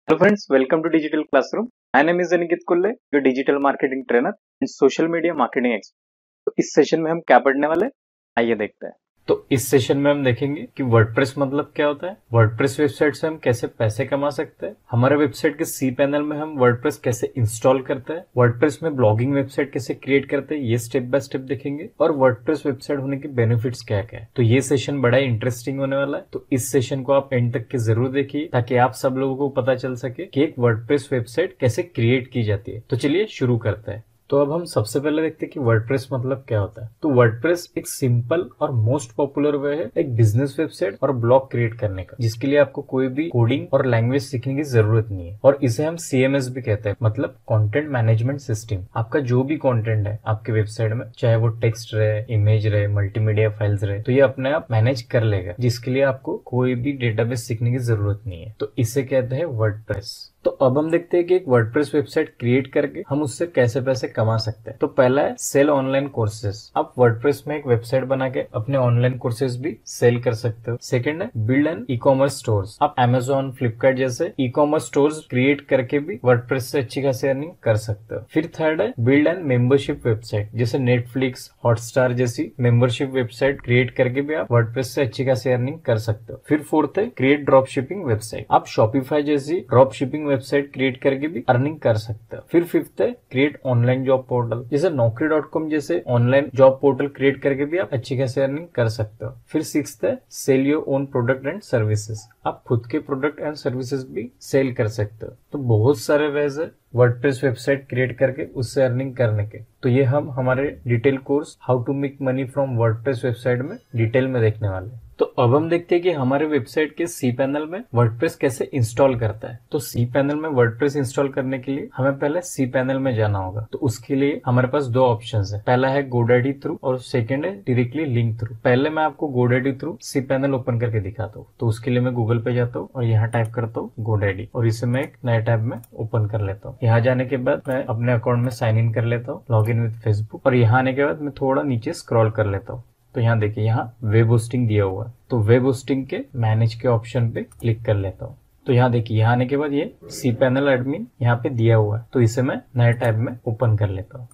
Hello friends, welcome to Digital Classroom. My name is Aniket Kulle, your digital marketing trainer and social media marketing expert. तो इस session में हम क्या पढ़ने वाले हैं? आइए देखते हैं। तो इस सेशन में हम देखेंगे कि वर्डप्रेस मतलब क्या होता है, वर्डप्रेस वेबसाइट से हम कैसे पैसे कमा सकते हैं, हमारे वेबसाइट के सी पैनल में हम वर्डप्रेस कैसे इंस्टॉल करते हैं, वर्डप्रेस में ब्लॉगिंग वेबसाइट कैसे क्रिएट करते हैं, ये स्टेप बाय स्टेप देखेंगे और वर्डप्रेस वेबसाइट होने के बेनिफिट्स क्या क्या है। तो ये सेशन बड़ा इंटरेस्टिंग होने वाला है, तो इस सेशन को आप एंड तक के जरूर देखिए ताकि आप सब लोगों को पता चल सके कि एक वर्डप्रेस वेबसाइट कैसे क्रिएट की जाती है। तो चलिए शुरू करते हैं। तो अब हम सबसे पहले देखते हैं कि वर्डप्रेस मतलब क्या होता है। तो वर्डप्रेस एक सिंपल और मोस्ट पॉपुलर वे है एक बिजनेस वेबसाइट और ब्लॉग क्रिएट करने का, जिसके लिए आपको कोई भी कोडिंग और लैंग्वेज सीखने की जरूरत नहीं है। और इसे हम CMS भी कहते हैं, मतलब कंटेंट मैनेजमेंट सिस्टम। आपका जो भी कंटेंट है आपके वेबसाइट में, चाहे वो टेक्स्ट रहे, इमेज रहे, मल्टीमीडिया फाइल्स रहे, तो ये अपने आप मैनेज कर लेगा, जिसके लिए आपको कोई भी डेटाबेस सीखने की जरूरत नहीं है। तो इसे कहते हैं वर्डप्रेस। तो अब हम देखते हैं कि एक वर्डप्रेस वेबसाइट क्रिएट करके हम उससे कैसे पैसे कमा सकते हैं। तो पहला है सेल ऑनलाइन कोर्सेज। आप वर्डप्रेस में एक वेबसाइट बना के अपने ऑनलाइन कोर्सेज भी सेल कर सकते हो। सेकंड है build and e commerce stores. आप Amazon, फ्लिपकार्ट जैसे ई कॉमर्स स्टोर्स क्रिएट करके भी वर्डप्रेस से अच्छी खासी अर्निंग कर सकते हो। फिर थर्ड है बिल्ड एंड मेंबरशिप वेबसाइट, जैसे नेटफ्लिक्स, हॉटस्टार जैसी मेंबरशिप वेबसाइट क्रिएट करके भी आप वर्डप्रेस से अच्छी खासी अर्निंग कर सकते हो। फिर फोर्थ है क्रिएट ड्रॉप शिपिंग वेबसाइट। आप शॉपिफाई जैसी ड्रॉप शिपिंग वेबसाइट क्रिएट करके भी अर्निंग कर सकते हो। फिर फिफ्थ है क्रिएट ऑनलाइन जॉब पोर्टल, जैसे Naukri.com जैसे ऑनलाइन जॉब पोर्टल क्रिएट करके भी आप अच्छी खासी अर्निंग कर सकते हो। फिर सिक्स्थ है sell your own product and services. आप खुद के प्रोडक्ट एंड सर्विसेज भी सेल कर सकते हो। तो बहुत सारे वेज है वर्डप्रेस वेबसाइट क्रिएट करके उससे अर्निंग करने के। तो ये हम हमारे detail course how to make money from WordPress website में डिटेल में देखने वाले हैं। तो अब हम देखते हैं कि हमारे वेबसाइट के सी पैनल में वर्डप्रेस कैसे इंस्टॉल करता है। तो सी पैनल में वर्डप्रेस इंस्टॉल करने के लिए हमें पहले सी पैनल में जाना होगा। तो उसके लिए हमारे पास दो ऑप्शंस है, पहला है GoDaddy थ्रू और सेकंड है डायरेक्टली लिंक थ्रू। पहले मैं आपको GoDaddy through C panel open करके दिखाता हूँ। तो उसके लिए मैं गूगल पे जाता हूँ और यहाँ टाइप करता हूँ GoDaddy और इसे मैं एक नए टैब में ओपन कर लेता हूँ। यहाँ जाने के बाद मैं अपने अकाउंट में साइन इन कर लेता हूँ, लॉग इन विद फेसबुक। और यहाँ आने के बाद मैं थोड़ा नीचे स्क्रॉल कर लेता हूँ। तो यहाँ देखिए, यहाँ वेब होस्टिंग दिया हुआ है। तो वेब होस्टिंग के मैनेज के ऑप्शन पे क्लिक कर लेता हूँ। तो यहाँ देखिए, यहाँ आने के बाद ये सी पैनल एडमिन यहाँ पे दिया हुआ है। तो इसे मैं नए टैब में ओपन कर लेता हूँ।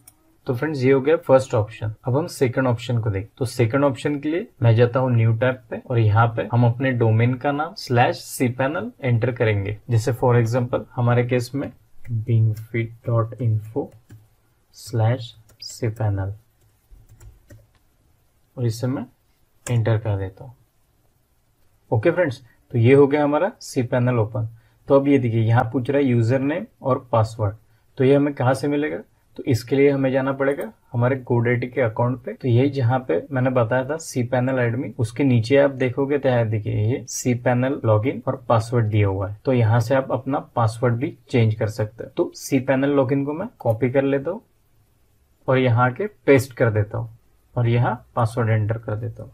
तो फ्रेंड्स, ये हो गया फर्स्ट ऑप्शन। अब हम सेकंड ऑप्शन को देखें। तो सेकंड ऑप्शन के लिए मैं जाता हूँ न्यू टैब पे और यहाँ पे हम अपने डोमेन का नाम /cpanel एंटर करेंगे। जैसे फॉर एग्जाम्पल हमारे केस में bingfit.info/cpanel और इसे मैं एंटर कर देता हूँ। ओके फ्रेंड्स, तो ये हो गया हमारा सी पैनल ओपन। तो अब ये देखिए, यहाँ पूछ रहा है यूजर नेम और पासवर्ड। तो ये हमें कहाँ से मिलेगा? तो इसके लिए हमें जाना पड़ेगा हमारे GoDaddy के अकाउंट पे। तो यही जहाँ पे मैंने बताया था सी पैनल एडमिन, उसके नीचे आप देखोगे तो यहाँ देखिए ये सी पैनल लॉगिन और पासवर्ड दिया हुआ है। तो यहाँ से आप अपना पासवर्ड भी चेंज कर सकते हैं। तो सी पैनल लॉगिन को मैं कॉपी कर लेता हूँ और यहाँ के पेस्ट कर देता हूँ और यहाँ पासवर्ड एंटर कर देता हूँ।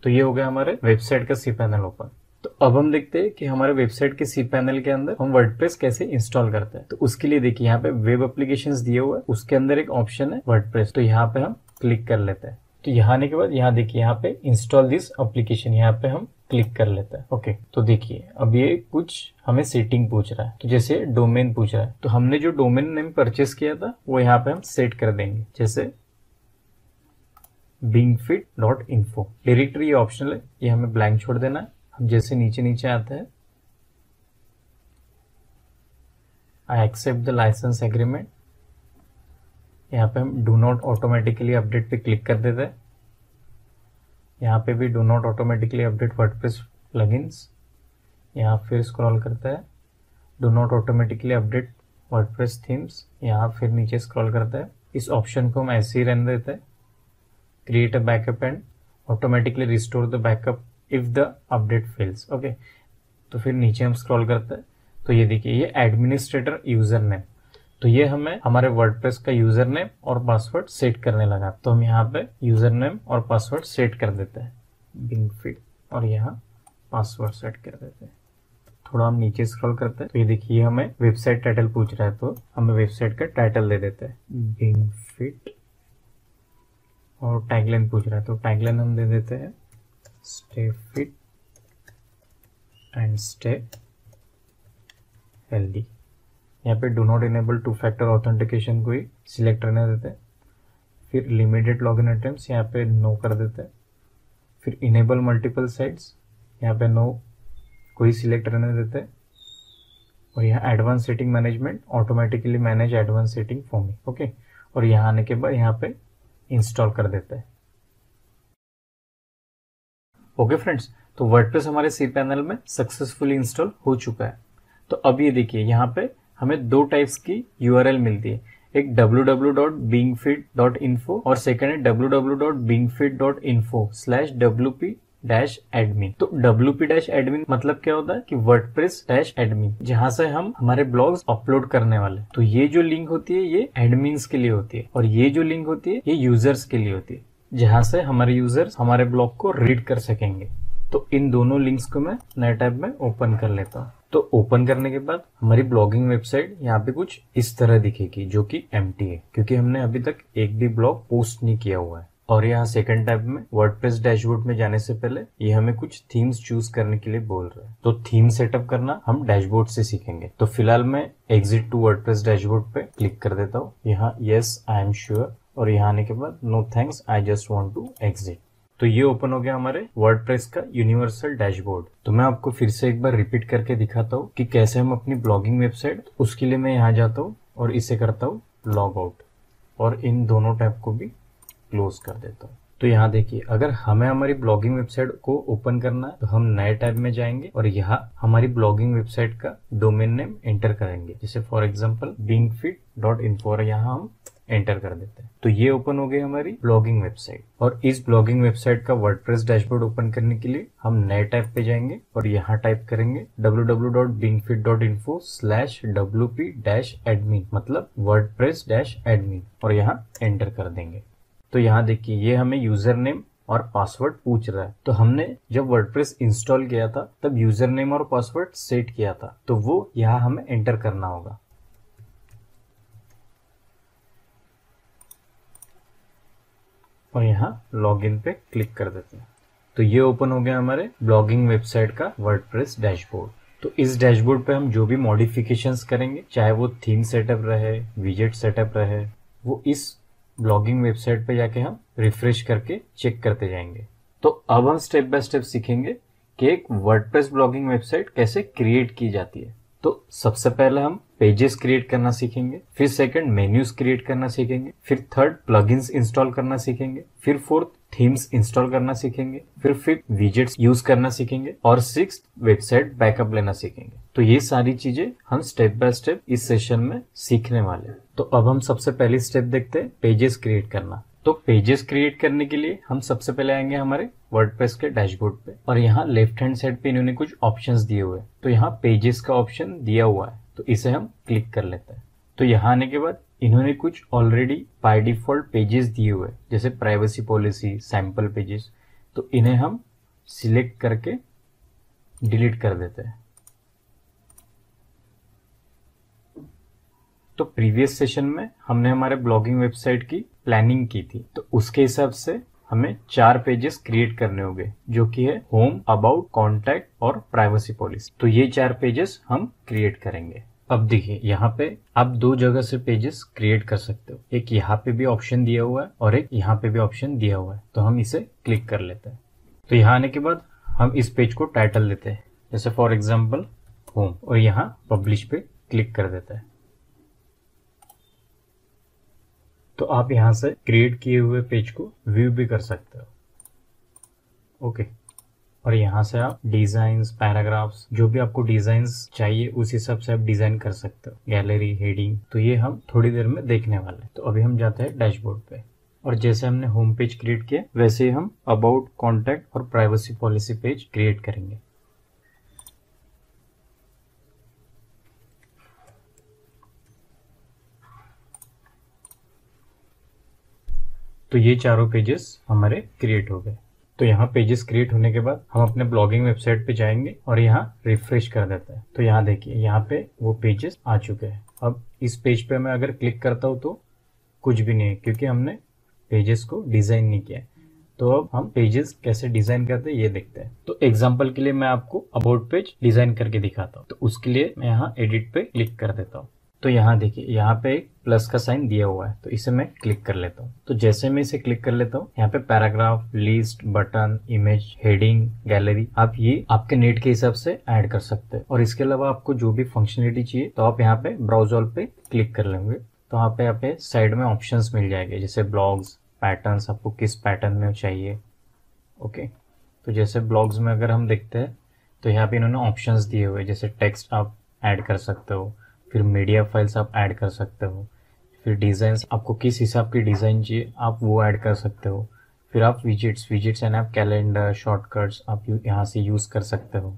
तो ये हो गया हमारे वेबसाइट का सी पैनल ओपन। तो अब हम देखते हैं कि हमारे वेबसाइट के सी पैनल के अंदर हम वर्डप्रेस कैसे इंस्टॉल करते हैं। तो उसके लिए देखिए, यहाँ पे वेब एप्लीकेशंस दिए हुए हैं, उसके अंदर एक ऑप्शन है वर्डप्रेस। तो यहाँ पे हम क्लिक कर लेते हैं। तो यहाँ आने के बाद यहाँ देखिए, यहाँ पे इंस्टॉल दिस एप्लीकेशन, यहाँ पे हम क्लिक कर लेते हैं। ओके, तो देखिए अब ये कुछ हमें सेटिंग पूछ रहा है। तो जैसे डोमेन पूछ रहा है, तो हमने जो डोमेन नेम परचेस किया था वो यहाँ पे हम सेट कर देंगे, जैसे bingfit.info। डायरेक्टरी ऑप्शनल है, ये हमें ब्लैंक छोड़ देना है। हम जैसे नीचे नीचे आते हैं, I accept the licence agreement, यहाँ पे हम डू नॉट ऑटोमेटिकली अपडेट पे क्लिक कर देते हैं। यहाँ पे भी do not automatically update WordPress plugins. यहाँ फिर स्क्रॉल करते हैं, do not automatically update WordPress themes. यहाँ फिर नीचे स्क्रॉल करते हैं, इस ऑप्शन को हम ऐसे ही रहने देते हैं। Create a backup and automatically restore the backup if the update fails. Okay, तो फिर नीचे हम स्क्रॉल करते हैं। तो ये देखिए, ये एडमिनिस्ट्रेटर यूजर नेम। तो ये हमें हमारे वर्डप्रेस का यूजर नेम और पासवर्ड सेट करने लगा। तो हम यहाँ पे यूजर नेम और पासवर्ड सेट कर देते हैं बिंगफिट और यहाँ पासवर्ड सेट कर देते हैं। थोड़ा हम नीचे स्क्रॉल करते हैं। तो ये देखिए, हमें वेबसाइट टाइटल पूछ रहा है, तो हमें वेबसाइट का टाइटल दे देते हैं बिंगफिट। और टैगलाइन पूछ रहा है, तो टैगलाइन हम दे देते हैं stay fit and stay healthy. यहाँ पे do not enable 2 factor authentication को ही सिलेक्ट रहने देते हैं। फिर लिमिटेड लॉगिन अटेम्प्ट्स यहाँ पे नो कर देते हैं। फिर इनेबल मल्टीपल साइट्स यहाँ पे नो को ही सिलेक्ट रहने देते हैं। और यहाँ advance setting management automatically manage advance setting for me. Okay, और यहाँ आने के बाद यहाँ पे इंस्टॉल कर देते हैं। ओके फ्रेंड्स, तो वर्डप्रेस हमारे सी पैनल में सक्सेसफुली इंस्टॉल हो चुका है। तो अब ये देखिए, यहाँ पे हमें 2 टाइप्स की URL मिलती है, एक www.bingfeed.info और सेकंड है www.bingfeed.info/wp-admin। तो wp-admin मतलब क्या होता है कि वर्डप्रेस-admin, जहां से हम हमारे ब्लॉग्स अपलोड करने वाले। तो ये जो लिंक होती है ये एडमिन्स के लिए होती है, और ये जो लिंक होती है ये यूजर्स के लिए होती है, जहां से हमारे यूजर्स हमारे ब्लॉग को रीड कर सकेंगे। तो इन दोनों लिंक्स को मैं नए टैब में ओपन कर लेता हूँ। तो ओपन करने के बाद हमारी ब्लॉगिंग वेबसाइट यहाँ पे कुछ इस तरह दिखेगी, जो कि एम्प्टी है, क्योंकि हमने अभी तक एक भी ब्लॉग पोस्ट नहीं किया हुआ है। और यहाँ सेकंड टैब में वर्डप्रेस डैशबोर्ड में जाने से पहले ये हमें कुछ थीम्स चूज करने के लिए बोल रहा है। तो थीम सेटअप करना हम डैशबोर्ड से सीखेंगे। तो फिलहाल मैं एग्जिट टू वर्डप्रेस डैशबोर्ड पे क्लिक कर देता हूँ। यहाँ यस आई एम श्योर, और यहाँ आने के बाद no thanks I just want to exit. तो ये ओपन हो गया हमारे वर्डप्रेस का यूनिवर्सल डैशबोर्ड। तो मैं आपको फिर से एक बार रिपीट करके दिखाता हूँ कि कैसे हम अपनी ब्लॉगिंग वेबसाइट, उसके लिए मैं यहाँ जाता हूँ और इसे करता हूँ लॉग आउट, और इन दोनों टैब को भी क्लोज कर देता हूँ। तो यहाँ देखिए, अगर हमें हमारी ब्लॉगिंग वेबसाइट को ओपन करना है तो हम नए टैब में जाएंगे और यहाँ हमारी ब्लॉगिंग वेबसाइट का डोमेन नेम एंटर करेंगे, जैसे फॉर एग्जांपल bingfeed.info, और यहाँ हम एंटर कर देते हैं। तो ये ओपन हो गई हमारी ब्लॉगिंग वेबसाइट। और इस ब्लॉगिंग वेबसाइट का वर्डप्रेस डैशबोर्ड ओपन करने के लिए हम नए टैब पे जाएंगे और यहाँ टाइप करेंगे www.bingfeed.info/wp-admin, मतलब वर्डप्रेस-admin, और यहाँ एंटर कर देंगे। तो यहाँ देखिए, ये हमें यूजर नेम और पासवर्ड पूछ रहा है। तो हमने जब वर्डप्रेस इंस्टॉल किया था तब यूजर नेम और पासवर्ड सेट किया था, तो वो यहाँ हमें एंटर करना होगा। और यहाँ लॉगिन पे क्लिक कर देते हैं। तो ये ओपन हो गया हमारे ब्लॉगिंग वेबसाइट का वर्डप्रेस डैशबोर्ड। तो इस डैशबोर्ड पे हम जो भी मॉडिफिकेशंस करेंगे, चाहे वो थीम सेटअप रहे, विजेट सेटअप रहे, वो इस ब्लॉगिंग वेबसाइट पे जाके हम रिफ्रेश करके चेक करते जाएंगे। तो अब हम स्टेप बाय स्टेप सीखेंगे कि एक वर्डप्रेस ब्लॉगिंग वेबसाइट कैसे क्रिएट की जाती है। तो सबसे पहले हम पेजेस क्रिएट करना सीखेंगे, फिर सेकंड मेन्यूज क्रिएट करना सीखेंगे, फिर थर्ड प्लगइन्स इंस्टॉल करना सीखेंगे, फिर फोर्थ थीम्स इंस्टॉल करना सीखेंगे, फिर फिफ्थ विजेट्स यूज करना सीखेंगे, और सिक्स्थ वेबसाइट बैकअप लेना सीखेंगे। तो ये सारी चीजें हम स्टेप बाय स्टेप इस सेशन में सीखने वाले हैं। तो अब हम सबसे पहली स्टेप देखते हैं, पेजेस क्रिएट करना। तो पेजेस क्रिएट करने के लिए हम सबसे पहले आएंगे हमारे वर्डप्रेस के डैशबोर्ड पे, और यहाँ लेफ्ट हैंड साइड पे इन्होंने कुछ ऑप्शंस दिए हुए हैं। तो यहाँ पेजेस का ऑप्शन दिया हुआ है, तो इसे हम क्लिक कर लेते हैं। तो यहाँ आने के बाद इन्होंने कुछ ऑलरेडी बाय डिफॉल्ट पेजेस दिए हुए हैं, जैसे प्राइवेसी पॉलिसी, सैंपल पेजेस। तो इन्हें हम सिलेक्ट करके डिलीट कर देते हैं। तो प्रीवियस सेशन में हमने हमारे ब्लॉगिंग वेबसाइट की प्लानिंग की थी, तो उसके हिसाब से हमें 4 पेजेस क्रिएट करने होंगे, जो कि है होम, अबाउट, कॉन्टैक्ट और प्राइवेसी पॉलिसी। तो ये 4 पेजेस हम क्रिएट करेंगे। अब देखिए, यहाँ पे आप 2 जगह से पेजेस क्रिएट कर सकते हो, एक यहाँ पे भी ऑप्शन दिया हुआ है और एक यहाँ पे भी ऑप्शन दिया हुआ है। तो हम इसे क्लिक कर लेते हैं। तो यहाँ आने के बाद हम इस पेज को टाइटल देते हैं, जैसे फॉर एग्जाम्पल होम, और यहाँ पब्लिश पे क्लिक कर देते हैं। तो आप यहाँ से क्रिएट किए हुए पेज को व्यू भी कर सकते हो। ओके, और यहाँ से आप डिजाइन्स, पैराग्राफ्स, जो भी आपको डिजाइन्स चाहिए उस हिसाब से आप डिजाइन कर सकते हो, गैलरी, हेडिंग। तो ये हम थोड़ी देर में देखने वाले हैं। तो अभी हम जाते हैं डैशबोर्ड पे, और जैसे हमने होम पेज क्रिएट किया वैसे ही हम अबाउट, कॉन्टैक्ट और प्राइवेसी पॉलिसी पेज क्रिएट करेंगे। तो ये चारों पेजेस हमारे क्रिएट हो गए। तो यहाँ पेजेस क्रिएट होने के बाद हम अपने ब्लॉगिंग वेबसाइट पे जाएंगे और यहाँ रिफ्रेश कर देते हैं। तो यहाँ देखिए, यहाँ पे वो पेजेस आ चुके हैं। अब इस पेज पे मैं अगर क्लिक करता हूँ तो कुछ भी नहीं है, क्योंकि हमने पेजेस को डिजाइन नहीं किया है। तो अब हम पेजेस कैसे डिजाइन करते हैं ये देखते हैं। तो एग्जांपल के लिए मैं आपको अबाउट पेज डिजाइन करके दिखाता हूँ। तो उसके लिए मैं यहाँ एडिट पे क्लिक कर देता हूँ। तो यहाँ देखिए, यहाँ पे एक प्लस का साइन दिया हुआ है, तो इसे मैं क्लिक कर लेता हूँ। तो जैसे मैं इसे क्लिक कर लेता हूँ, यहाँ पे paragraph, list, button, image, heading, gallery, आप ये आपके नेट के हिसाब से ऐड कर सकते हैं। और इसके अलावा आपको जो भी फंक्शनलिटी चाहिए तो आप यहाँ पे ब्राउज ऑल पे क्लिक कर लेंगे। तो यहाँ पे साइड में ऑप्शंस मिल जाएंगे, जैसे ब्लॉग्स, पैटर्न्स, आपको किस पैटर्न में चाहिए। ओके, तो जैसे ब्लॉग्स में अगर हम देखते हैं तो यहाँ पे इन्होंने ऑप्शंस दिए हुए हैं, जैसे टेक्स्ट आप ऐड कर सकते हो, फिर मीडिया फाइल्स आप ऐड कर सकते हो, फिर डिज़ाइंस, आपको किस हिसाब की डिज़ाइन चाहिए आप वो ऐड कर सकते हो। फिर आप विजिट्स एंड आप कैलेंडर, शॉर्टकट्स आप यहाँ से यूज़ कर सकते हो।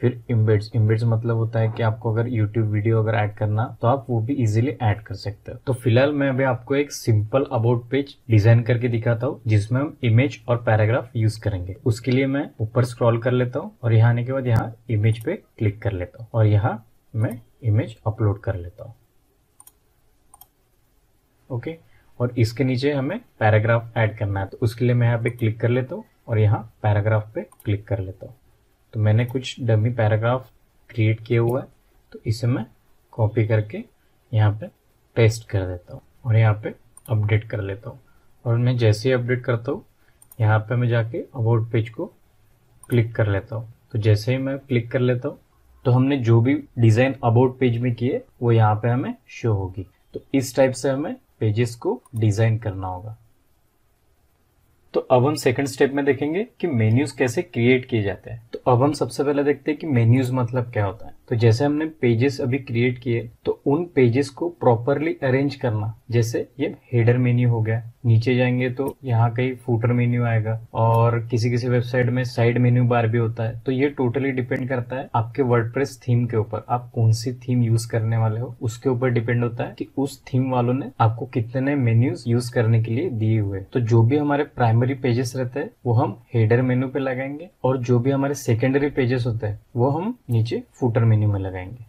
फिर इम्बेड्स मतलब होता है कि आपको अगर यूट्यूब वीडियो अगर ऐड करना तो आप वो भी इजीली ऐड कर सकते हो। तो फिलहाल मैं अभी आपको एक सिंपल अबाउट पेज डिजाइन करके दिखाता हूँ जिसमें हम इमेज और पैराग्राफ यूज करेंगे। उसके लिए मैं ऊपर स्क्रॉल कर लेता हूँ और यहाँ आने के बाद यहाँ इमेज पे क्लिक कर लेता हूँ और यहाँ मैं इमेज अपलोड कर लेता हूँ। ओके, और इसके नीचे हमें पैराग्राफ ऐड करना है, तो उसके लिए मैं यहाँ पे क्लिक कर लेता हूँ और यहाँ पैराग्राफ पे क्लिक कर लेता हूँ। तो मैंने कुछ डमी पैराग्राफ क्रिएट किया हुआ है, तो इसे मैं कॉपी करके यहाँ पे पेस्ट कर देता हूँ और यहाँ पे अपडेट कर लेता हूँ। और मैं जैसे ही अपडेट करता हूँ यहाँ पे मैं जाके अबाउट पेज को क्लिक कर लेता हूँ। तो जैसे ही मैं क्लिक कर लेता हूँ तो हमने जो भी डिज़ाइन अबाउट पेज में किए वो यहाँ पे हमें शो होगी। तो इस टाइप से हमें पेजेस को डिज़ाइन करना होगा। तो अब हम सेकंड स्टेप में देखेंगे कि मेन्यूज कैसे क्रिएट किए जाते हैं। तो अब हम सबसे पहले देखते हैं कि मेन्यूज मतलब क्या होता है। तो जैसे हमने पेजेस अभी क्रिएट किए तो उन पेजेस को प्रॉपरली अरेंज करना, जैसे ये हेडर मेन्यू हो गया, नीचे जाएंगे तो यहाँ कहीं फूटर मेन्यू आएगा और किसी किसी वेबसाइट में साइड मेन्यू बार भी होता है। तो ये टोटली डिपेंड करता है आपके वर्डप्रेस थीम के ऊपर, आप कौन सी थीम यूज करने वाले हो उसके ऊपर डिपेंड होता है कि उस थीम वालों ने आपको कितने मेन्यूज यूज करने के लिए दिए हुए। तो जो भी हमारे प्राइमरी पेजेस रहते हैं वो हम हेडर मेन्यू पे लगाएंगे और जो भी हमारे सेकेंडरी पेजेस होते हैं वो हम नीचे फूटर मेन्यू में लगाएंगे।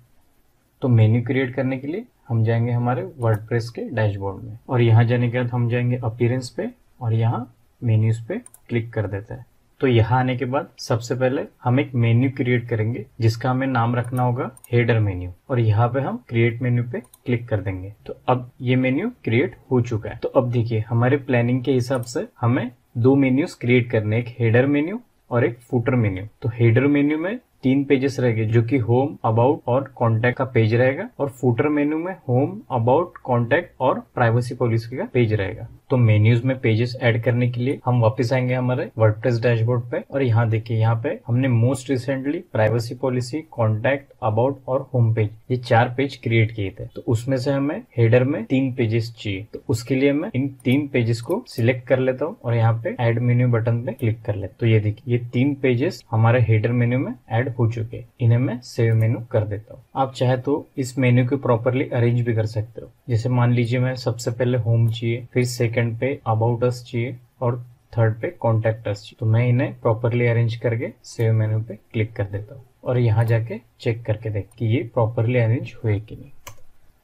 तो मेन्यू क्रिएट करने के लिए हम जाएंगे हमारे वर्डप्रेस के डैशबोर्ड में और यहाँ जाने के बाद हम जाएंगे अपीयरेंस पे और यहाँ मेन्यूज पे क्लिक कर देते हैं। तो यहाँ आने के बाद सबसे पहले हम एक मेन्यू क्रिएट करेंगे जिसका हमें नाम रखना होगा हेडर मेन्यू और यहाँ पे हम क्रिएट मेन्यू पे क्लिक कर देंगे। तो अब ये मेन्यू क्रिएट हो चुका है। तो अब देखिए हमारे प्लानिंग के हिसाब से हमें दो मेन्यूज क्रिएट करने, एक हेडर मेन्यू और एक फूटर मेन्यू। तो हेडर मेन्यू में 3 पेजेस रहेंगे जो कि होम, अबाउट और कॉन्टैक्ट का पेज रहेगा और फूटर मेन्यू में होम, अबाउट, कॉन्टैक्ट और प्राइवेसी पॉलिसी का पेज रहेगा। तो मेन्यूज में पेजेस ऐड करने के लिए हम वापस आएंगे हमारे वर्डप्रेस डैशबोर्ड पे और यहाँ देखिए यहाँ पे हमने most recently privacy policy, contact, about और होम पेज, ये 4 पेज क्रिएट किए थे। तो उसमें से हमें हेडर में 3 पेजेस चाहिए। तो उसके लिए मैं इन 3 पेजेस को सिलेक्ट कर लेता हूँ और यहाँ पे ऐड मेन्यू बटन पे क्लिक कर लेता हूँ। तो ये देखिए ये 3 पेजेस हमारे हेडर मेन्यू में ऐड हो चुके, इन्हें मैं सेव मेन्यू कर देता हूँ। आप चाहे तो इस मेन्यू को प्रॉपरली अरेंज भी कर सकते हो। जैसे मान लीजिए मैं सबसे पहले होम चाहिए, फिर सेकंड पे अबाउट अस चाहिए और थर्ड पे कॉन्टैक्ट अस चाहिए। तो मैं इन्हें प्रॉपरली अरेंज करके सेव मेन्यू पे क्लिक कर देता हूँ और यहाँ जाके चेक करके देख कि ये प्रॉपरली अरेंज हुए कि नहीं।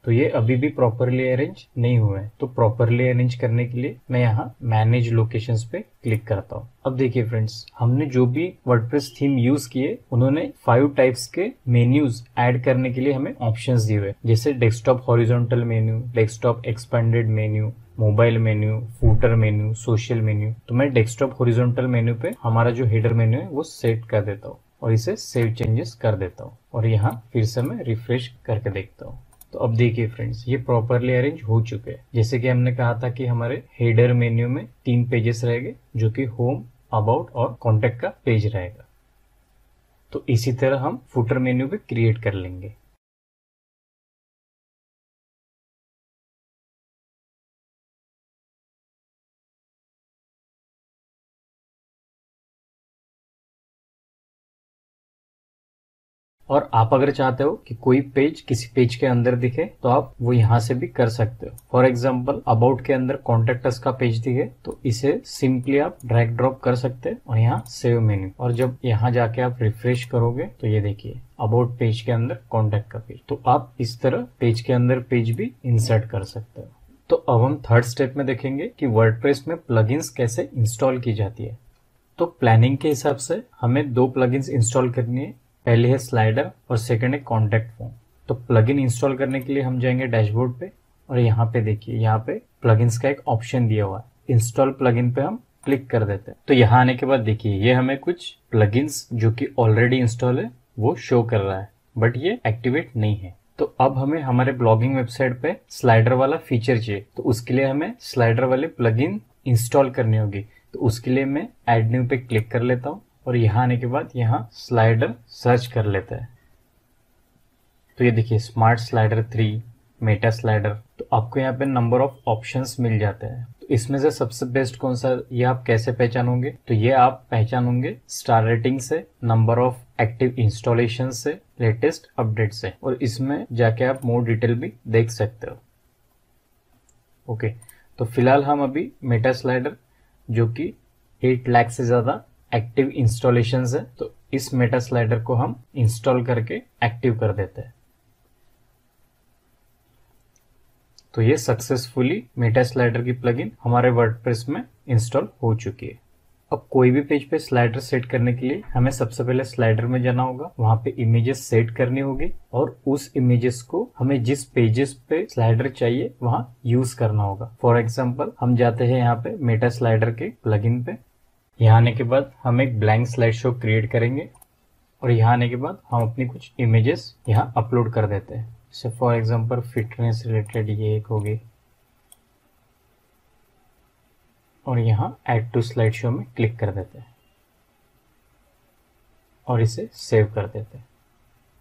तो ये अभी भी प्रॉपरली अरेंज नहीं हुए हैं। तो प्रॉपरली अरेंज करने के लिए मैं यहाँ मैनेज लोकेशंस पे क्लिक करता हूँ। अब देखिए फ्रेंड्स, हमने जो भी वर्डप्रेस थीम यूज किए उन्होंने 5 टाइप्स के मेन्यूज ऐड करने के लिए हमें ऑप्शंस दिए हुए, जैसे desktop horizontal menu, desktop expanded menu, mobile menu, footer menu, social menu. तो मैं डेस्कटॉप हॉरिजॉन्टल मेन्यू पे हमारा जो हेडर मेन्यू है वो सेट कर देता हूँ और इसे सेव चेंजेस कर देता हूँ और यहाँ फिर से मैं रिफ्रेश करके देखता हूँ। तो अब देखिए फ्रेंड्स, ये प्रॉपरली अरेंज हो चुके हैं। जैसे कि हमने कहा था कि हमारे हेडर मेन्यू में 3 पेजेस रहेंगे जो कि होम, अबाउट और कॉन्टैक्ट का पेज रहेगा। तो इसी तरह हम फुटर मेन्यू भी क्रिएट कर लेंगे। और आप अगर चाहते हो कि कोई पेज किसी पेज के अंदर दिखे तो आप वो यहाँ से भी कर सकते हो। फॉर एग्जाम्पल अबाउट के अंदर कॉन्टैक्ट अस का पेज दिखे तो इसे सिंपली आप ड्रैग ड्रॉप कर सकते हैं और यहाँ सेव मेन्यू, और जब यहाँ जाके आप रिफ्रेश करोगे तो ये देखिए अबाउट पेज के अंदर कॉन्टैक्ट का पेज। तो आप इस तरह पेज के अंदर पेज भी इंसर्ट कर सकते हो। तो अब हम थर्ड स्टेप में देखेंगे कि वर्डप्रेस में प्लगइन्स कैसे इंस्टॉल की जाती है। तो प्लानिंग के हिसाब से हमें 2 प्लगइन्स इंस्टॉल करनी है। पहले है स्लाइडर और सेकंड है कॉन्टैक्ट फॉर्म। तो प्लगइन इंस्टॉल करने के लिए हम जाएंगे डैशबोर्ड पे और यहाँ पे देखिए, यहाँ पे प्लगइन्स का एक ऑप्शन दिया हुआ है। इंस्टॉल प्लगइन पे हम क्लिक कर देते हैं। तो यहाँ आने के बाद देखिए, ये हमें कुछ प्लगइन्स जो कि ऑलरेडी इंस्टॉल है वो शो कर रहा है, बट ये एक्टिवेट नहीं है। तो अब हमें हमारे ब्लॉगिंग वेबसाइट पे स्लाइडर वाला फीचर चाहिए। तो उसके लिए हमें स्लाइडर वाले प्लगइन इंस्टॉल करनी होगी। तो उसके लिए मैं ऐड न्यू पे क्लिक कर लेता हूँ और यहाँ आने के बाद यहाँ स्लाइडर सर्च कर लेते हैं। तो ये देखिए, स्मार्ट स्लाइडर 3, मेटा स्लाइडर। तो आपको यहाँ पे नंबर ऑफ ऑप्शंस मिल जाते हैं। तो इसमें से सबसे बेस्ट कौन सा, ये आप कैसे पहचानोगे? तो ये आप पहचानोंगे स्टार रेटिंग से, नंबर ऑफ एक्टिव इंस्टॉलेशन से, लेटेस्ट अपडेट से, और इसमें जाके आप मोर डिटेल भी देख सकते हो। ओके, तो फिलहाल हम अभी मेटा स्लाइडर जो कि 8 लाख से ज्यादा एक्टिव इंस्टॉलेशन है, तो इस मेटा स्लाइडर को हम इंस्टॉल करके एक्टिव कर देते हैं। तो ये सक्सेसफुली मेटा स्लाइडर की प्लगइन हमारे वर्डप्रेस में इंस्टॉल हो चुकी है। अब कोई भी पेज पे स्लाइडर सेट करने के लिए हमें सबसे पहले स्लाइडर में जाना होगा, वहां पे इमेजेस सेट करनी होगी और उस इमेजेस को हमें जिस पेजेस पे स्लाइडर चाहिए वहां यूज करना होगा। फॉर एग्जांपल हम जाते हैं यहाँ पे मेटा स्लाइडर के प्लगइन पे। यहाँ आने के बाद हम एक ब्लैंक स्लाइड शो क्रिएट करेंगे और यहाँ आने के बाद हम अपनी कुछ इमेजेस यहाँ अपलोड कर देते हैं। जैसे फॉर एग्जांपल फिटनेस रिलेटेड ये एक होगी और यहाँ ऐड टू स्लाइड शो में क्लिक कर देते हैं और इसे सेव कर देते हैं।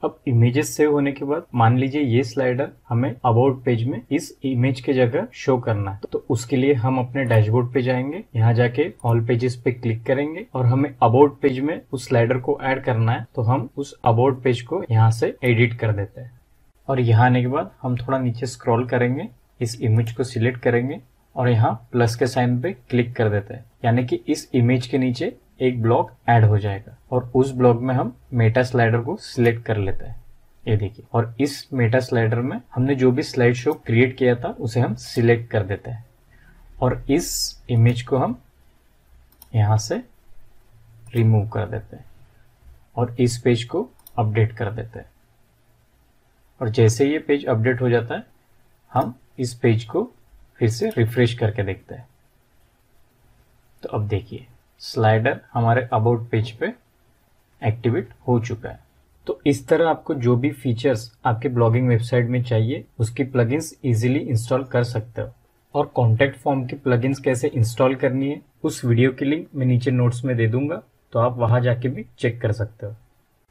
अब इमेजेस सेव होने के बाद मान लीजिए ये स्लाइडर हमें अबाउट पेज में इस इमेज के जगह शो करना है, तो उसके लिए हम अपने डैशबोर्ड पे जाएंगे, यहाँ जाके ऑल पेजेस पे क्लिक करेंगे और हमें अबाउट पेज में उस स्लाइडर को ऐड करना है, तो हम उस अबाउट पेज को यहाँ से एडिट कर देते हैं। और यहाँ आने के बाद हम थोड़ा नीचे स्क्रॉल करेंगे, इस इमेज को सिलेक्ट करेंगे और यहाँ प्लस के साइन पे क्लिक कर देते हैं, यानी कि इस इमेज के नीचे एक ब्लॉक ऐड हो जाएगा और उस ब्लॉक में हम मेटा स्लाइडर को सिलेक्ट कर लेते हैं। ये देखिए, और इस मेटा स्लाइडर में हमने जो भी स्लाइड शो क्रिएट किया था उसे हम सिलेक्ट कर देते हैं और इस इमेज को हम यहाँ से रिमूव कर देते हैं और इस पेज को अपडेट कर देते हैं। और जैसे ये पेज अपडेट हो जाता है, हम इस पेज को फिर से रिफ्रेश करके देखते हैं। तो अब देखिए, स्लाइडर हमारे अबाउट पेज पे एक्टिवेट हो चुका है। तो इस तरह आपको जो भी फीचर्स आपके ब्लॉगिंग वेबसाइट में चाहिए उसकी प्लगइन्स इजीली इंस्टॉल कर सकते हो। और कॉन्टैक्ट फॉर्म की प्लगइन्स कैसे इंस्टॉल करनी है उस वीडियो की लिंक मैं नीचे नोट्स में दे दूंगा, तो आप वहां जाके भी चेक कर सकते हो।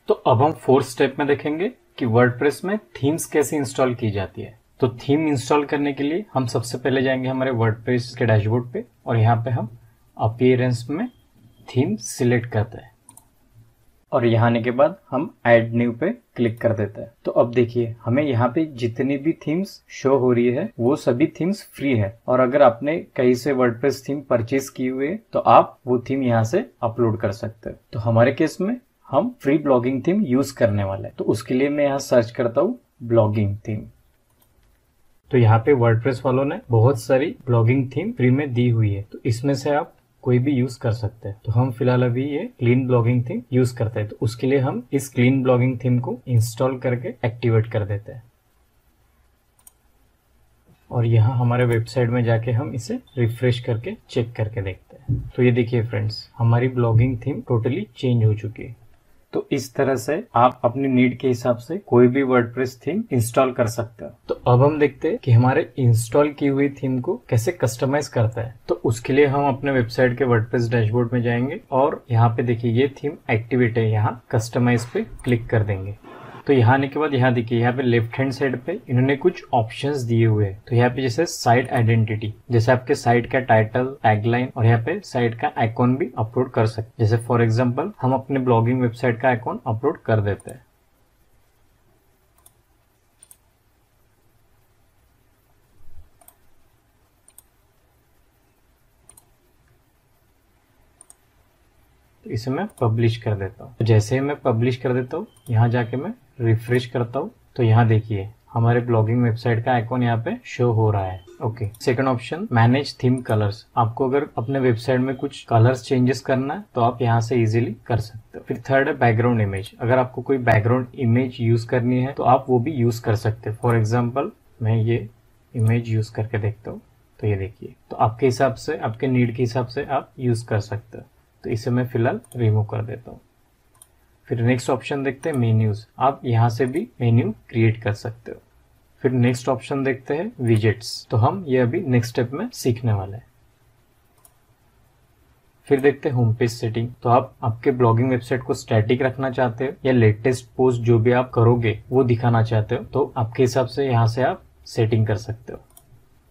तो अब हम फोर्थ स्टेप में देखेंगे कि वर्डप्रेस में थीम्स कैसे इंस्टॉल की जाती है। तो थीम इंस्टॉल करने के लिए हम सबसे पहले जाएंगे हमारे वर्डप्रेस के डैशबोर्ड पे और यहाँ पे हम अपीयरेंस में थीम सिलेक्ट करते हैं और यहाँ आने के बाद हम ऐड न्यू पे क्लिक कर देते हैं। तो अब देखिए, हमें यहाँ पे जितनी भी थीम्स शो हो रही है वो सभी थीम्स फ्री है, और अगर आपने कहीं से वर्डप्रेस थीम परचेज की हुई है तो आप वो थीम यहाँ से अपलोड कर सकते हैं। तो हमारे केस में हम फ्री ब्लॉगिंग थीम यूज करने वाले हैं, तो उसके लिए मैं यहाँ सर्च करता हूँ ब्लॉगिंग थीम। तो यहाँ पे वर्डप्रेस वालों ने बहुत सारी ब्लॉगिंग थीम फ्री में दी हुई है, तो इसमें से आप कोई भी यूज कर सकते हैं। तो हम फिलहाल अभी ये क्लीन ब्लॉगिंग थीम यूज करते हैं, तो उसके लिए हम इस क्लीन ब्लॉगिंग थीम को इंस्टॉल करके एक्टिवेट कर देते हैं और यहाँ हमारे वेबसाइट में जाके हम इसे रिफ्रेश करके चेक करके देखते हैं। तो ये देखिए फ्रेंड्स, हमारी ब्लॉगिंग थीम टोटली चेंज हो चुकी है। तो इस तरह से आप अपनी नीड के हिसाब से कोई भी वर्डप्रेस थीम इंस्टॉल कर सकते हो। तो अब हम देखते हैं कि हमारे इंस्टॉल की हुई थीम को कैसे कस्टमाइज करता है। तो उसके लिए हम अपने वेबसाइट के वर्डप्रेस डैशबोर्ड में जाएंगे और यहाँ पे देखिए ये थीम एक्टिवेट है, यहाँ कस्टमाइज पे क्लिक कर देंगे। तो यहाँ आने के बाद यहाँ देखिए, यहाँ पे लेफ्ट हैंड साइड पे इन्होंने कुछ ऑप्शंस दिए हुए हैं। तो यहाँ पे जैसे साइट आइडेंटिटी, जैसे आपके साइट का टाइटल, टैगलाइन और यहाँ पे साइट का आइकॉन भी अपलोड कर सकते। जैसे फॉर एग्जांपल हम अपने ब्लॉगिंग वेबसाइट का आइकॉन अपलोड कर देते हैं। तो इसे मैं पब्लिश कर देता हूँ। तो जैसे ही मैं पब्लिश कर देता हूँ, यहाँ जाके मैं रिफ्रेश करता हूँ, तो यहाँ देखिए हमारे ब्लॉगिंग वेबसाइट का आइकॉन यहाँ पे शो हो रहा है। Okay, second option manage theme colours. आपको अगर अपने वेबसाइट में कुछ कलर्स चेंजेस करना है तो आप यहाँ से इजीली कर सकते हो। फिर थर्ड है बैकग्राउंड इमेज। अगर आपको कोई बैकग्राउंड इमेज यूज करनी है तो आप वो भी यूज कर सकते हो। फॉर एग्जाम्पल मैं ये इमेज यूज करके देखता हूँ, तो ये देखिए, तो आपके हिसाब से, आपके नीड के हिसाब से आप यूज कर सकते हो। तो इसे मैं फिलहाल रिमूव कर देता हूँ। फिर नेक्स्ट ऑप्शन देखते हैं मेन्यूज। आप यहाँ से भी मेन्यू क्रिएट कर सकते हो। फिर नेक्स्ट ऑप्शन देखते हैं विजेट्स। तो हम ये अभी नेक्स्ट स्टेप में सीखने वाले हैं। फिर देखते हैं होम पेज सेटिंग। तो आप आपके ब्लॉगिंग वेबसाइट को स्टैटिक रखना चाहते हो या लेटेस्ट पोस्ट जो भी आप करोगे वो दिखाना चाहते हो, तो आपके हिसाब से यहाँ से आप सेटिंग कर सकते हो।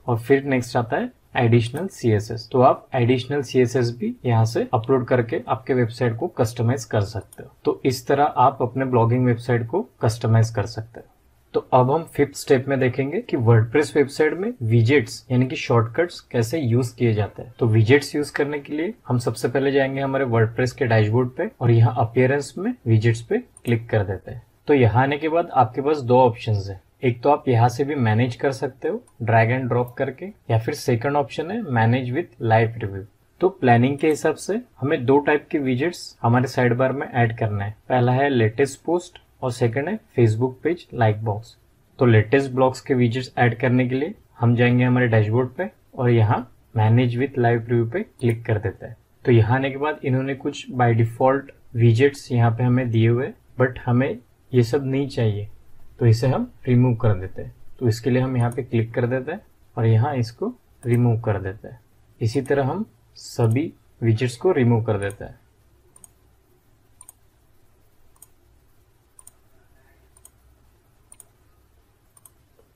और फिर नेक्स्ट आता है एडिशनल CSS। तो आप एडिशनल CSS भी यहाँ से अपलोड करके आपके वेबसाइट को कस्टमाइज कर सकते हो। तो इस तरह आप अपने ब्लॉगिंग वेबसाइट को कस्टमाइज कर सकते हो। तो अब हम फिफ्थ स्टेप में देखेंगे कि वर्डप्रेस वेबसाइट में विजेट्स यानी कि शॉर्टकट्स कैसे यूज किए जाते हैं। तो विजेट्स यूज करने के लिए हम सबसे पहले जाएंगे हमारे वर्डप्रेस के डैशबोर्ड पे और यहाँ अपीयरेंस में विजेट्स पे क्लिक कर देते हैं। तो यहाँ आने के बाद आपके पास दो ऑप्शंस है। एक तो आप यहाँ से भी मैनेज कर सकते हो ड्रैग एंड ड्रॉप करके, या फिर सेकंड ऑप्शन है मैनेज विथ लाइव रिव्यू। तो प्लानिंग के हिसाब से हमें दो टाइप के विजेट्स हमारे साइड बार में ऐड करना है। पहला है लेटेस्ट पोस्ट और सेकंड है फेसबुक पेज लाइक बॉक्स। तो लेटेस्ट ब्लॉग्स के विजेट्स ऐड करने के लिए हम जाएंगे हमारे डैशबोर्ड पे और यहाँ मैनेज विथ लाइव रिव्यू पे क्लिक कर देते हैं। तो यहाँ आने के बाद इन्होंने कुछ बाय डिफॉल्ट विजेट्स यहाँ पे हमें दिए हुए, बट हमें ये सब नहीं चाहिए, तो इसे हम रिमूव कर देते हैं। तो इसके लिए हम यहाँ पे क्लिक कर देते हैं और यहाँ इसको रिमूव कर देते हैं। इसी तरह हम सभी विजेट्स को रिमूव कर देते हैं।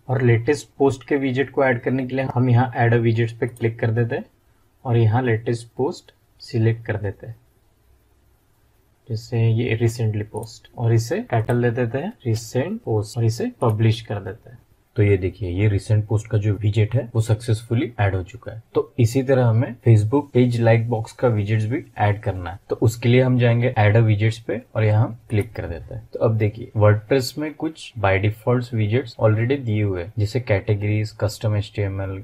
और लेटेस्ट पोस्ट के विजेट को ऐड करने के लिए हम यहाँ ऐड अ विजेट्स पे क्लिक कर देते हैं और यहाँ लेटेस्ट पोस्ट सिलेक्ट कर देते हैं, जैसे ये रिसेंटली पोस्ट, और इसे टाइटल दे देते हैं रिसेंट पोस्ट और इसे पब्लिश कर देते हैं। तो ये देखिए, ये रिसेंट पोस्ट का जो विजेट है वो सक्सेसफुली ऐड हो चुका है। तो इसी तरह हमें फेसबुक पेज लाइक बॉक्स का विजेट्स भी ऐड करना है। तो उसके लिए हम जाएंगे ऐड अ विजेट्स पे और यहाँ क्लिक कर देते हैं। तो अब देखिए, वर्डप्रेस में कुछ बाय डिफॉल्ट विजेट्स ऑलरेडी दिए हुए हैं, जैसे categories, custom HTML,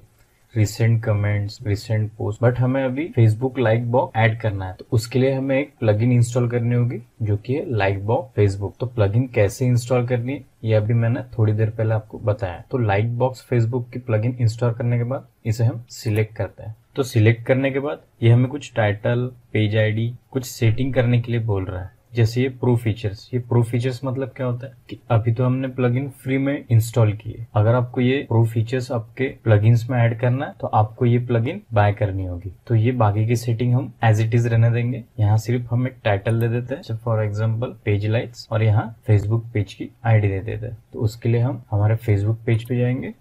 recent comments, recent post, but हमें अभी फेसबुक लाइक बॉक्स ऐड करना है। तो उसके लिए हमें एक प्लगइन इंस्टॉल करनी होगी जो कि है लाइक बॉक्स फेसबुक। तो प्लगइन कैसे इंस्टॉल करनी है ये अभी मैंने थोड़ी देर पहले आपको बताया। तो लाइक बॉक्स फेसबुक की प्लगइन इंस्टॉल करने के बाद इसे हम सिलेक्ट करते हैं। तो सिलेक्ट करने के बाद ये हमें कुछ टाइटल, पेज ID, कुछ सेटिंग करने के लिए बोल रहा है, जैसे ये प्रो फीचर्स। ये प्रो फीचर्स मतलब क्या होता है कि अभी तो हमने प्लगइन फ्री में इंस्टॉल किए, अगर आपको ये प्रो फीचर्स आपके प्लगइन्स में ऐड करना है तो आपको ये प्लगइन बाय करनी होगी। तो ये बाकी की सेटिंग हम एज इट इज रहने देंगे। यहाँ सिर्फ हम एक टाइटल दे देते हैं, फॉर एग्जाम्पल पेज लाइक्स, और यहाँ फेसबुक पेज की ID दे देते हैं। तो उसके लिए हम हमारे फेसबुक पेज पे जाएंगे।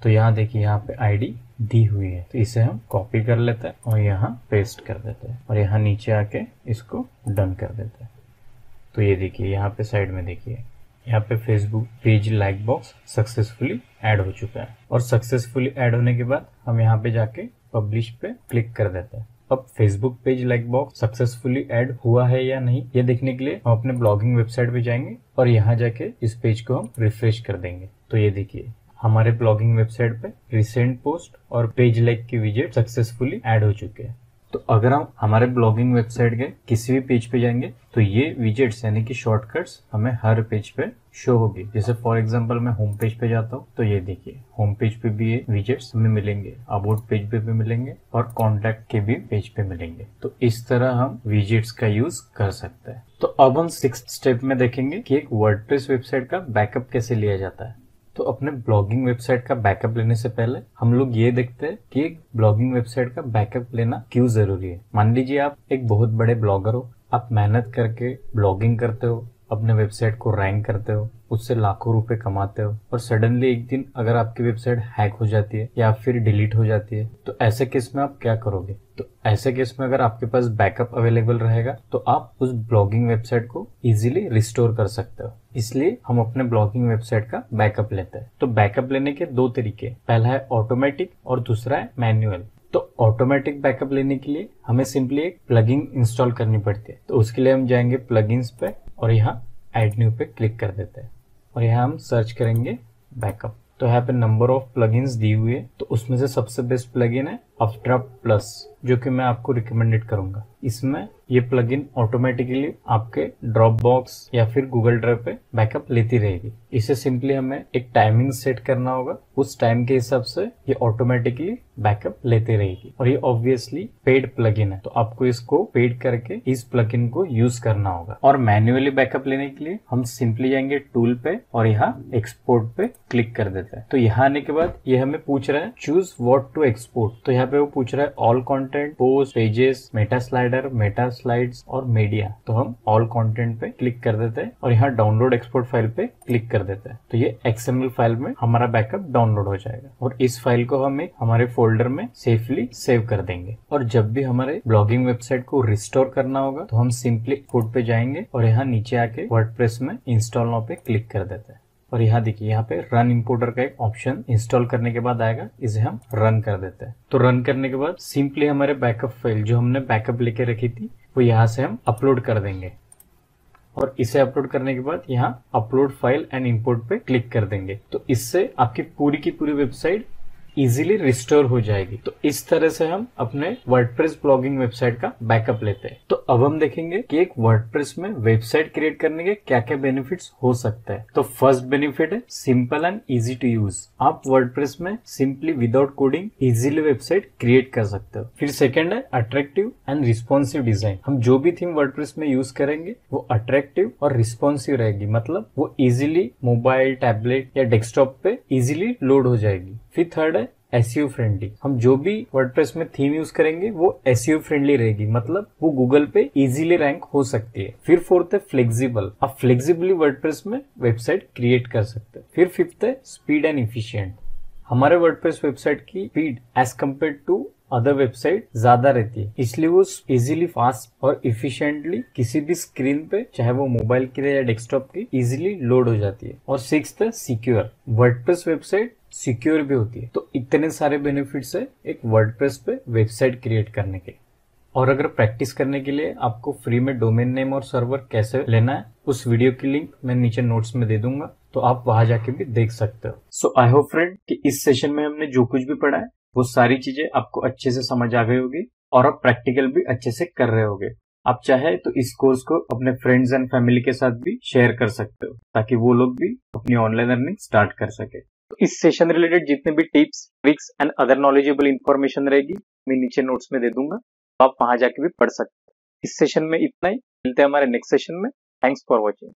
तो यहाँ देखिए, यहाँ पे ID दी हुई है, तो इसे हम कॉपी कर लेते हैं और यहाँ पेस्ट कर देते हैं और यहाँ नीचे आके इसको डन कर देते हैं। तो ये देखिए, यहाँ पे साइड में देखिए, यहाँ पे Facebook page like box successfully add हो चुका है। और सक्सेसफुली ऐड होने के बाद हम यहाँ पे जाके पब्लिश पे क्लिक कर देते हैं। अब Facebook page like box successfully add हुआ है या नहीं ये देखने के लिए हम अपने ब्लॉगिंग वेबसाइट पे जाएंगे और यहाँ जाके इस पेज को हम रिफ्रेश कर देंगे। तो ये देखिए, हमारे ब्लॉगिंग वेबसाइट पे रिसेंट पोस्ट और पेज लाइक के विजेट सक्सेसफुली ऐड हो चुके हैं। तो अगर हम हमारे ब्लॉगिंग वेबसाइट के किसी भी पेज पे जाएंगे तो ये विजेट्स यानी कि शॉर्टकट्स हमें हर पेज पे शो होगी। जैसे फॉर एग्जांपल मैं होम पेज पे जाता हूँ तो ये देखिए, होम पेज पे भी ये विजेट्स हमें मिलेंगे, अबाउट पेज पे भी मिलेंगे और कॉन्टैक्ट के भी पेज पे मिलेंगे। तो इस तरह हम विजेट्स का यूज कर सकते हैं। तो अब हम 6th स्टेप में देखेंगे कि एक वर्डप्रेस वेबसाइट का बैकअप कैसे लिया जाता है। तो अपने ब्लॉगिंग वेबसाइट का बैकअप लेने से पहले हम लोग ये देखते हैं कि एक ब्लॉगिंग वेबसाइट का बैकअप लेना क्यों जरूरी है। मान लीजिए आप एक बहुत बड़े ब्लॉगर हो, आप मेहनत करके ब्लॉगिंग करते हो, अपने वेबसाइट को रैंक करते हो, उससे लाखों रुपए कमाते हो, और सडनली एक दिन अगर आपकी वेबसाइट हैक हो जाती है या फिर डिलीट हो जाती है, तो ऐसे केस में आप क्या करोगे। तो ऐसे केस में अगर आपके पास बैकअप अवेलेबल रहेगा तो आप उस ब्लॉगिंग वेबसाइट को इजीली रिस्टोर कर सकते हो। इसलिए हम अपने ब्लॉगिंग वेबसाइट का बैकअप लेते हैं। तो बैकअप लेने के दो तरीके, पहला है ऑटोमेटिक और दूसरा है मैन्युअल। तो ऑटोमेटिक बैकअप लेने के लिए हमें सिंपली एक प्लगइन इंस्टॉल करनी पड़ती है। तो उसके लिए हम जाएंगे प्लगइन्स पे और यहाँ ऐड न्यू पे क्लिक कर देते हैं। और यहाँ हम सर्च करेंगे बैकअप। तो यहाँ पे नंबर ऑफ प्लगइन्स दी हुई है, तो उसमें से सबसे बेस्ट प्लगइन है अपड्राफ्ट प्लस, जो कि मैं आपको रिकमेंडेड करूंगा। इसमें ये प्लगइन ऑटोमेटिकली आपके ड्रॉप बॉक्स या फिर गूगल ड्राइव पे बैकअप लेती रहेगी। इसे सिंपली हमें एक टाइमिंग सेट करना होगा, उस टाइम के हिसाब से ये ऑटोमेटिकली बैकअप लेती रहेगी। और ये ऑब्वियसली पेड प्लगइन है, तो आपको इसको पेड करके इस प्लगइन को यूज करना होगा। और मैन्युअली बैकअप लेने के लिए हम सिंपली जाएंगे टूल पे और यहाँ एक्सपोर्ट पे क्लिक कर देते हैं। तो यहाँ आने के बाद ये हमें पूछ रहा है चूज व्हाट टू एक्सपोर्ट। तो यहाँ पे वो पूछ रहा है all content, post, pages, Meta slider, Meta slides और मीडिया। तो हम ऑल कंटेंट पे क्लिक कर देते हैं और यहाँ डाउनलोड एक्सपोर्ट फाइल पे क्लिक कर देते हैं। तो ये XML फाइल में हमारा बैकअप डाउनलोड हो जाएगा और इस फाइल को हम एक हमारे फोल्डर में सेफली सेव कर देंगे। और जब भी हमारे ब्लॉगिंग वेबसाइट को रिस्टोर करना होगा तो हम सिंपली कोड पे जाएंगे और यहाँ नीचे आके वर्डप्रेस में इंस्टॉल नाउ पे क्लिक कर देते हैं। और यहाँ देखिए, यहाँ पे रन इंपोर्टर का एक ऑप्शन इंस्टॉल करने के बाद आएगा, इसे हम रन कर देते हैं। तो रन करने के बाद सिंपली हमारे बैकअप फाइल जो हमने बैकअप लेके रखी थी वो यहाँ से हम अपलोड कर देंगे। और इसे अपलोड करने के बाद यहाँ अपलोड फाइल एंड इंपोर्ट पे क्लिक कर देंगे। तो इससे आपकी पूरी की पूरी वेबसाइट इजीली रिस्टोर हो जाएगी। तो इस तरह से हम अपने वर्डप्रेस ब्लॉगिंग वेबसाइट का बैकअप लेते हैं। तो अब हम देखेंगे कि एक वर्डप्रेस में वेबसाइट क्रिएट करने के क्या क्या बेनिफिट्स हो सकते हैं। तो फर्स्ट बेनिफिट है simple and easy to use. आप वर्डप्रेस में simply without coding easily website create कर सकते हो। फिर सेकेंड है अट्रैक्टिव एंड रिस्पॉन्सिव डिजाइन। हम जो भी थीम वर्डप्रेस में यूज करेंगे वो अट्रैक्टिव और रिस्पॉन्सिव रहेगी, मतलब वो इजीली मोबाइल, टैबलेट या डेस्कटॉप पे इजीली लोड हो जाएगी। फिर थर्ड है SEO फ्रेंडली। हम जो भी वर्डप्रेस में थीम यूज करेंगे वो SEO फ्रेंडली रहेगी, मतलब वो गूगल पे इजीली रैंक हो सकती है। फिर फोर्थ है फ्लेक्सिबल। आप फ्लेक्सिबली वर्डप्रेस में वेबसाइट क्रिएट कर सकते हैं। फिर फिफ्थ है स्पीड एंड इफिशिएंट। हमारे वर्डप्रेस वेबसाइट की speed as compare to other website ज्यादा रहती है, इसलिए वो इजीली, फास्ट और इफिशिएंटली किसी भी स्क्रीन पे, चाहे वो मोबाइल की या डेस्कटॉप की, इजीली लोड हो जाती है। और सिक्स्थ है सिक्योर। वर्डप्रेस वेबसाइट सिक्योर भी होती है। तो इतने सारे बेनिफिट्स है एक वर्डप्रेस पे वेबसाइट क्रिएट करने के। और अगर प्रैक्टिस करने के लिए आपको फ्री में डोमेन नेम और सर्वर कैसे लेना है, उस वीडियो की लिंक मैं नीचे नोट्स में दे दूंगा, तो आप वहां जाके भी देख सकते हो। सो आई होप फ्रेंड कि इस सेशन में हमने जो कुछ भी पढ़ा है वो सारी चीजें आपको अच्छे से समझ आ गई होगी और आप प्रैक्टिकल भी अच्छे से कर रहे होगे। आप चाहे तो इस कोर्स को अपने फ्रेंड्स एंड फैमिली के साथ भी शेयर कर सकते हो, ताकि वो लोग भी अपनी ऑनलाइन अर्निंग स्टार्ट कर सके। तो इस सेशन रिलेटेड जितने भी tips, tricks and other knowledgeable information रहेगी मैं नीचे नोट्स में दे दूंगा, तो आप वहां जाके भी पढ़ सकते हो। इस सेशन में इतना ही, मिलते हैं हमारे नेक्स्ट सेशन में। Thanks for watching.